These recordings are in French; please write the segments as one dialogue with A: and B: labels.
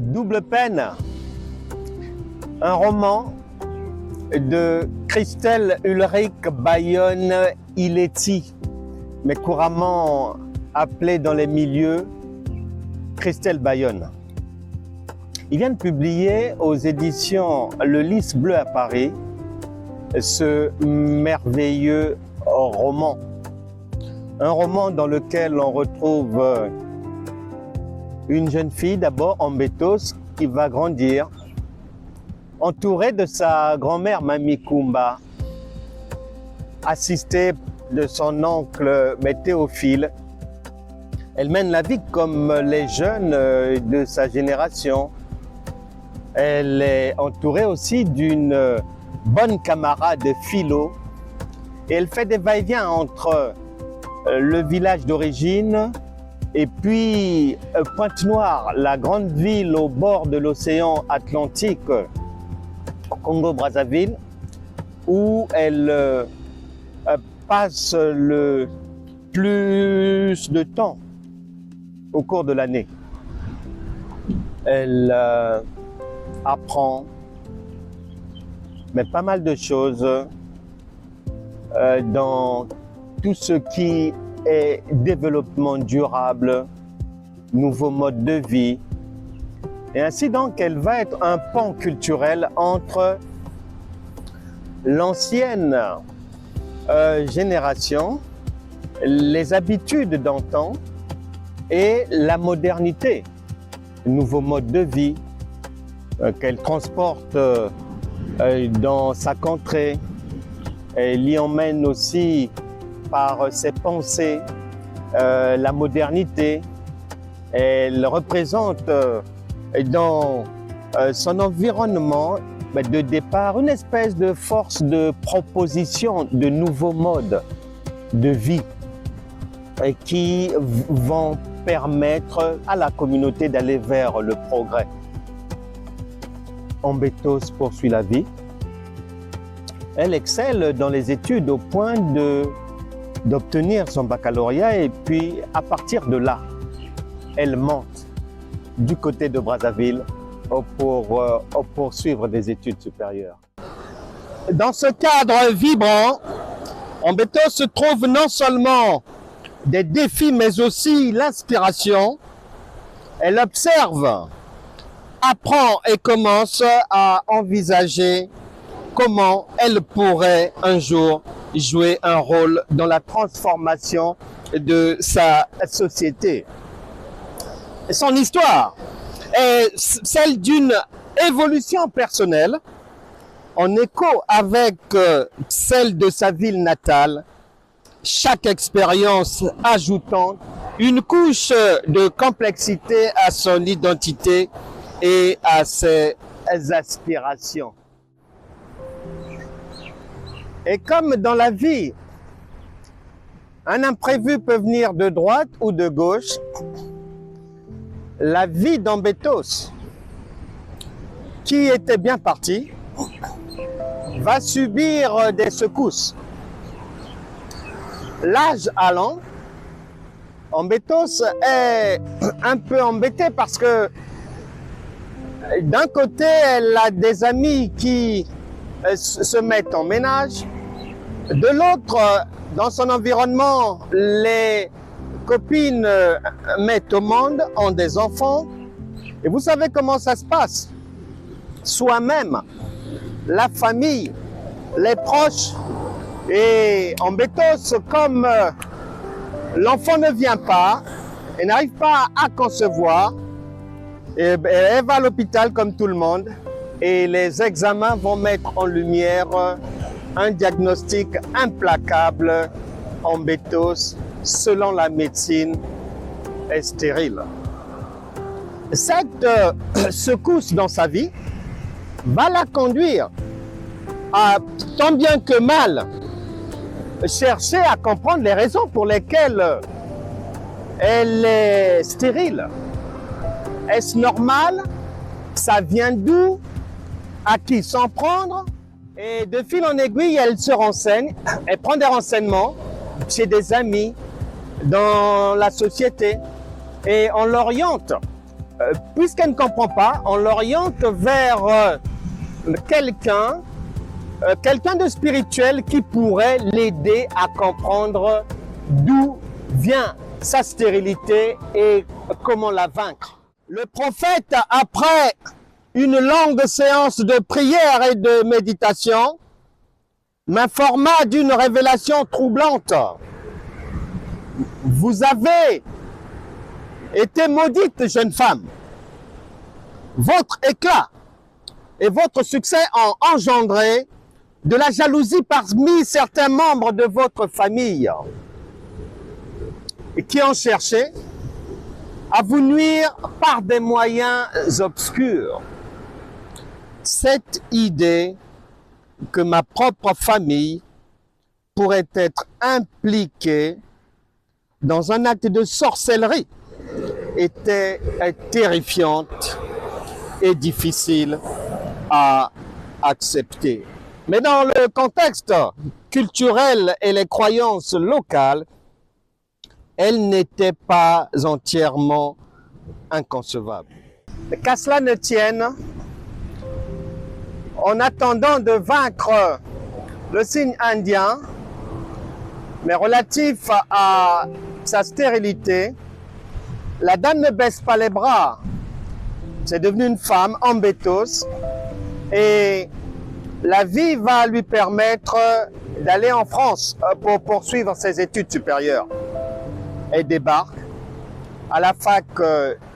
A: Double peine, un roman de Christelle Ulrich Bayonne-Iletti, mais couramment appelée dans les milieux Christelle Bayonne. Il vient de publier aux éditions Le Lys Bleu à Paris ce merveilleux roman. Un roman dans lequel on retrouve une jeune fille d'abord en Bétos qui va grandir, entourée de sa grand-mère Mamie Kumba, assistée de son oncle Théophile. Elle mène la vie comme les jeunes de sa génération. Elle est entourée aussi d'une bonne camarade philo et elle fait des va-et-vient entre le village d'origine et puis Pointe-Noire, la grande ville au bord de l'océan Atlantique, Congo-Brazzaville, où elle passe le plus de temps au cours de l'année. Elle apprend mais pas mal de choses dans tout ce qui est développement durable, nouveaux modes de vie. Et ainsi donc, elle va être un pont culturel entre l'ancienne génération, les habitudes d'antan et la modernité, nouveaux modes de vie qu'elle transporte dans sa contrée. Elle y emmène aussi par ses pensées la modernité. Elle représente dans son environnement de départ une espèce de force de proposition de nouveaux modes de vie qui vont permettre à la communauté d'aller vers le progrès. Ambétos poursuit la vie. Elle excelle dans les études au point d'obtenir son baccalauréat et puis à partir de là, elle monte du côté de Brazzaville pour poursuivre des études supérieures. Dans ce cadre vibrant, Ambétos se trouve non seulement des défis mais aussi l'inspiration. Elle observe, apprend et commence à envisager comment elle pourrait un jour jouer un rôle dans la transformation de sa société. Son histoire est celle d'une évolution personnelle en écho avec celle de sa ville natale, chaque expérience ajoutant une couche de complexité à son identité et à ses aspirations. Et comme dans la vie, un imprévu peut venir de droite ou de gauche, la vie d'Ambétos, qui était bien partie, va subir des secousses. L'âge allant, Ambétos est un peu embêtée parce que d'un côté, elle a des amis qui se mettent en ménage. De l'autre, dans son environnement, les copines mettent au monde, ont des enfants. Et vous savez comment ça se passe. Soi-même, la famille, les proches. Et Ambétos, comme l'enfant ne vient pas et n'arrive pas à concevoir, et elle va à l'hôpital comme tout le monde et les examens vont mettre en lumière un diagnostic implacable. Ambétos, selon la médecine, est stérile. Cette secousse dans sa vie va la conduire à, tant bien que mal, chercher à comprendre les raisons pour lesquelles elle est stérile. Est-ce normal? Ça vient d'où? À qui s'en prendre? Et de fil en aiguille, elle se renseigne, elle prend des renseignements chez des amis, dans la société, et on l'oriente puisqu'elle ne comprend pas, on l'oriente vers quelqu'un de spirituel qui pourrait l'aider à comprendre d'où vient sa stérilité et comment la vaincre. Le prophète, après une longue séance de prière et de méditation, m'informa d'une révélation troublante. Vous avez été maudite, jeune femme. Votre éclat et votre succès ont engendré de la jalousie parmi certains membres de votre famille qui ont cherché à vous nuire par des moyens obscurs. Cette idée que ma propre famille pourrait être impliquée dans un acte de sorcellerie était terrifiante et difficile à accepter. Mais dans le contexte culturel et les croyances locales, elle n'était pas entièrement inconcevable. Qu'à cela ne tienne, en attendant de vaincre le signe indien, mais relatif à sa stérilité, la dame ne baisse pas les bras. C'est devenu une femme en bétos et la vie va lui permettre d'aller en France pour poursuivre ses études supérieures. Elle débarque à la fac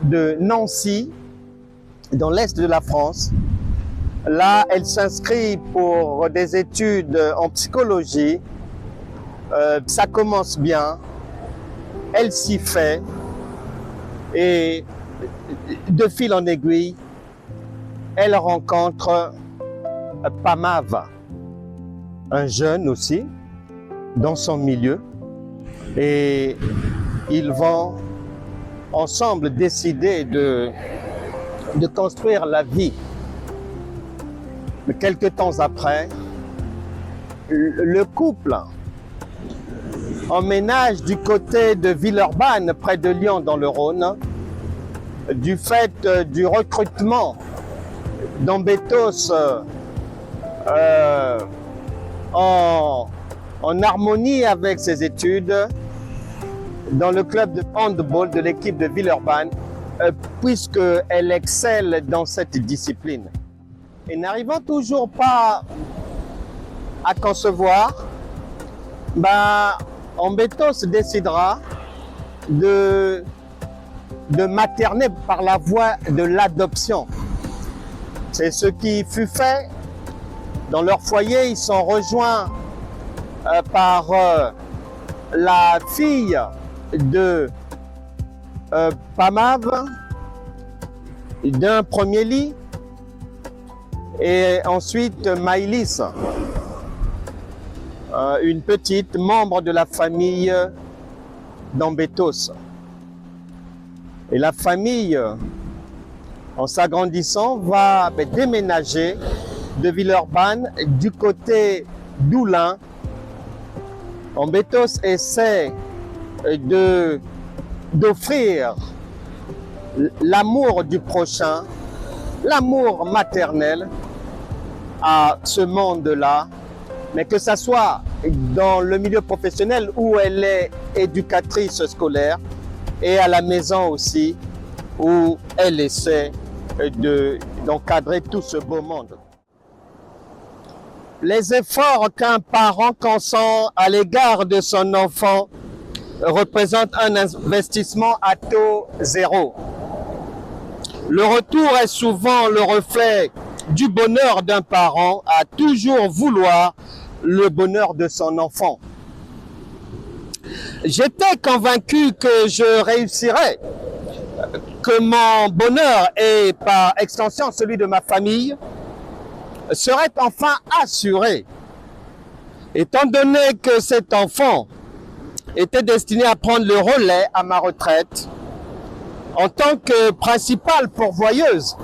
A: de Nancy, dans l'est de la France. Là, elle s'inscrit pour des études en psychologie. Ça commence bien, elle s'y fait et de fil en aiguille, elle rencontre Pamav, un jeune aussi, dans son milieu, et ils vont ensemble décider de construire la vie. Mais quelques temps après, le couple emménage du côté de Villeurbanne, près de Lyon, dans le Rhône, du fait du recrutement d'Ambétos en harmonie avec ses études dans le club de handball de l'équipe de Villeurbanne, puisqu'elle excelle dans cette discipline. Et n'arrivant toujours pas à concevoir, Ambétos décidera de materner par la voie de l'adoption. C'est ce qui fut fait. Dans leur foyer, ils sont rejoints par la fille de Pamav, d'un premier lit, et ensuite Maïlis, une petite membre de la famille d'Ambétos. Et la famille, en s'agrandissant, va déménager de Villeurbanne du côté d'Oulin. Ambétos essaie d'offrir l'amour du prochain, l'amour maternel à ce monde-là, mais que ce soit dans le milieu professionnel où elle est éducatrice scolaire et à la maison aussi où elle essaie d'encadrer tout ce beau monde. Les efforts qu'un parent consent à l'égard de son enfant représentent un investissement à taux zéro. Le retour est souvent le reflet du bonheur d'un parent à toujours vouloir le bonheur de son enfant. J'étais convaincu que je réussirais, que mon bonheur et par extension celui de ma famille serait enfin assuré, étant donné que cet enfant était destiné à prendre le relais à ma retraite en tant que principale pourvoyeuse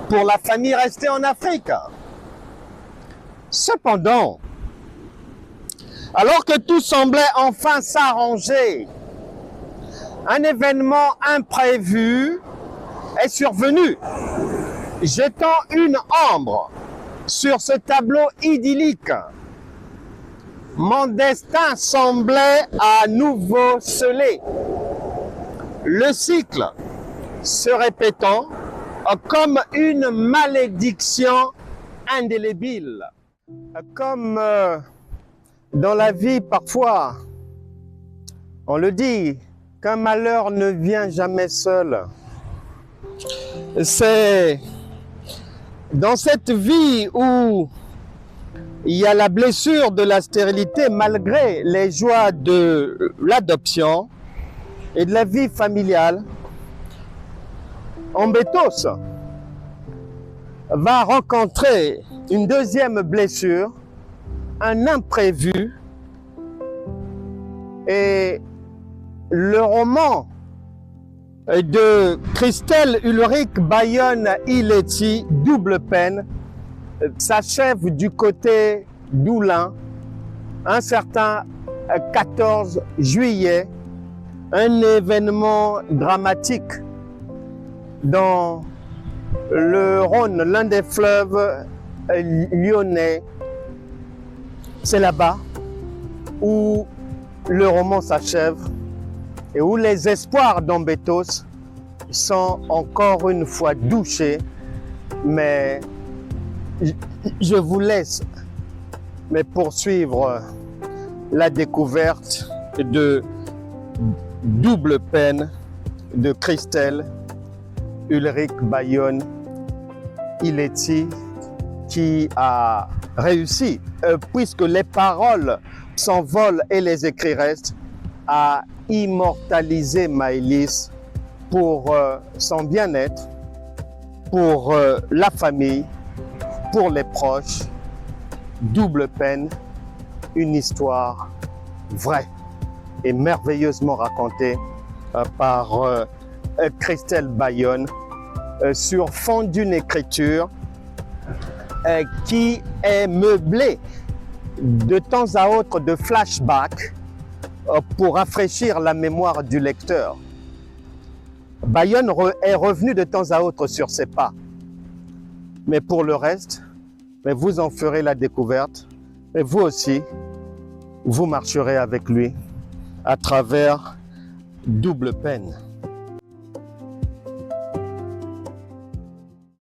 A: pour la famille restée en Afrique. Cependant, alors que tout semblait enfin s'arranger, un événement imprévu est survenue, jetant une ombre sur ce tableau idyllique. Mon destin semblait à nouveau scellé. Le cycle se répétant comme une malédiction indélébile. Comme dans la vie parfois, on le dit, qu'un malheur ne vient jamais seul. C'est dans cette vie où il y a la blessure de la stérilité malgré les joies de l'adoption et de la vie familiale. Ambetos va rencontrer une deuxième blessure, un imprévu, et le roman de Christelle Ulrich Bayon-Ileti, Double peine, s'achève du côté d'Oulin, un certain 14 juillet, un événement dramatique dans le Rhône, l'un des fleuves lyonnais. C'est là-bas où le roman s'achève et où les espoirs d'Ambetos sont encore une fois douchés. Mais je vous laisse poursuivre la découverte de Double peine de Christelle Ulrich Bayon-Ileti, qui a réussi, puisque les paroles s'envolent et les écrits restent, à immortaliser Maëlys pour son bien-être, pour la famille, pour les proches. Double peine, une histoire vraie et merveilleusement racontée par Christelle Bayon sur fond d'une écriture qui est meublée de temps à autre de flashbacks pour rafraîchir la mémoire du lecteur. Bayon est revenu de temps à autre sur ses pas. Mais pour le reste, vous en ferez la découverte. Et vous aussi, vous marcherez avec lui à travers Double peine.